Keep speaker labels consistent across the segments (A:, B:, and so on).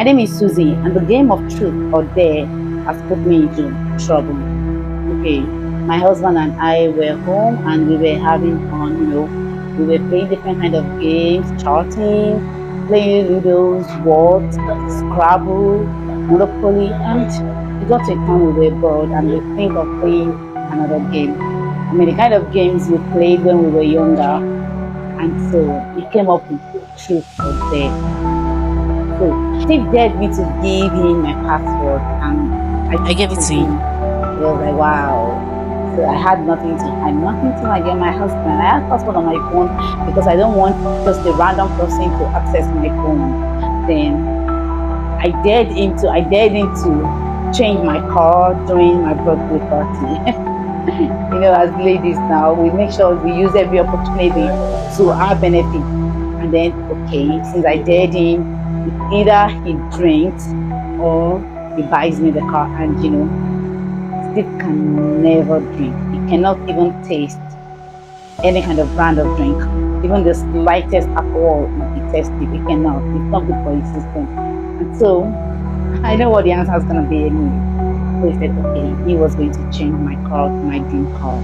A: My name is Susie, and the game of truth or dare has put me into trouble. Okay, my husband and I were home and we were having fun, we were playing different kind of games, charting, playing Ludos, Words, Scrabble, Monopoly, and it got to a time we were bored and we think of playing another game. I mean, the kind of games we played when we were younger, and so we came up with truth or dare. So Steve dared me to give him my password, and I
B: I
A: gave
B: gave
A: it
B: it
A: to
B: to you.
A: him. He was like, wow. So I had nothing to hide, nothing to hide. You're my husband. I had password on my phone because I don't want just a random person to access my phone. Then I dared him to change my car during my birthday party. As ladies now, we make sure we use every opportunity to our benefit. And then, okay, since I dared him, it's either he drinks or he buys me the car. And Steve can never drink. He cannot even taste any kind of brand of drink. Even the slightest alcohol will be tasted. He cannot. It's not good for his system. And so I know what the answer is gonna be anyway. So he said, okay, he was going to change my car to my dream car.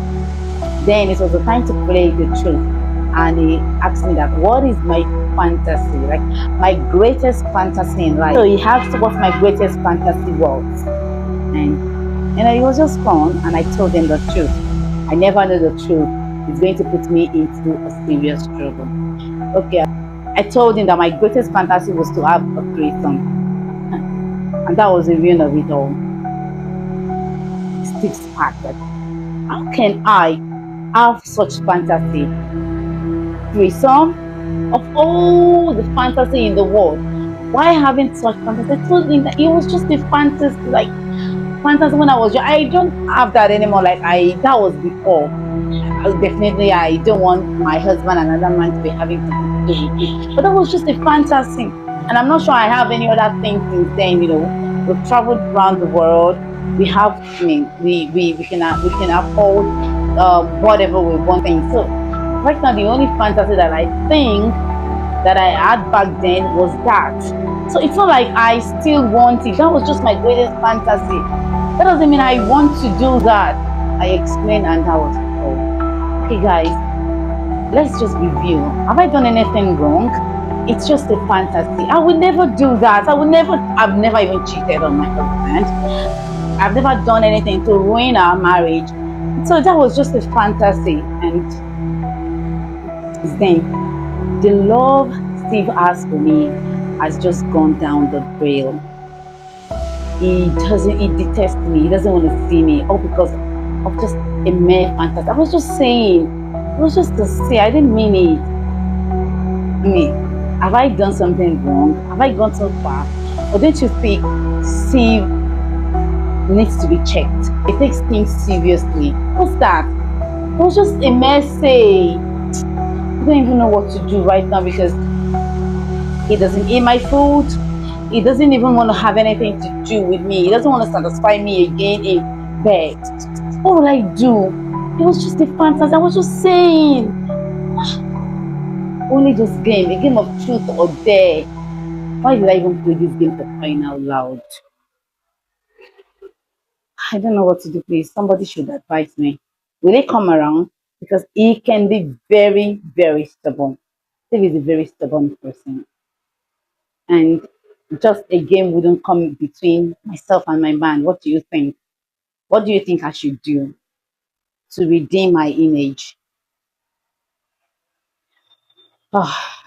A: Then it was the time to play the truth. And he asked me that what is my fantasy? Like my greatest fantasy in life. So he asked what my greatest fantasy was. And it was just fun and I told him the truth. I never knew the truth. It's going to put me into a serious trouble. Okay. I told him that my greatest fantasy was to have a threesome. And that was the real of it all. Steve sparked. How can I have such fantasy? Threesome? Of all the fantasy in the world, why having such fantasy? I told him that it was just a fantasy, like fantasy when I was young. I don't have that anymore. Like that was before. Definitely, I don't want my husband and another man to be having something to do with me. But that was just a fantasy, and I'm not sure I have any other things since then. We've traveled around the world. We have, I mean, we can afford whatever we want. So right now, the only fantasy that I think that I had back then was that. So it's not like I still want it. That was just my greatest fantasy. That doesn't mean I want to do that. I explained, and that was all. Okay, guys, let's just review. Have I done anything wrong? It's just a fantasy. I would never do that. I've never even cheated on my husband. I've never done anything to ruin our marriage. So that was just a fantasy. And then the love Steve has for me has just gone down the rail. He detests me. He doesn't want to see me, all because of just a mere fantasy. I was just saying, it was just to say, I didn't mean it. I mean, have I done something wrong? Have I gone so far? Or don't you think Steve needs to be checked? He takes things seriously. What's that? It was just a message. I don't even know what to do right now because he doesn't eat my food. He doesn't even want to have anything to do with me. He doesn't want to satisfy me again in bed. What will I do? It was just a fantasy. I was just saying. Only just game, a game of truth or dare. Why did I even play this game for crying out loud? I don't know what to do, please. Somebody should advise me. Will he come around? Because he can be very, very stubborn. Steve is a very stubborn person. And just a game wouldn't come between myself and my man. What do you think? What do you think I should do to redeem my image? Ah.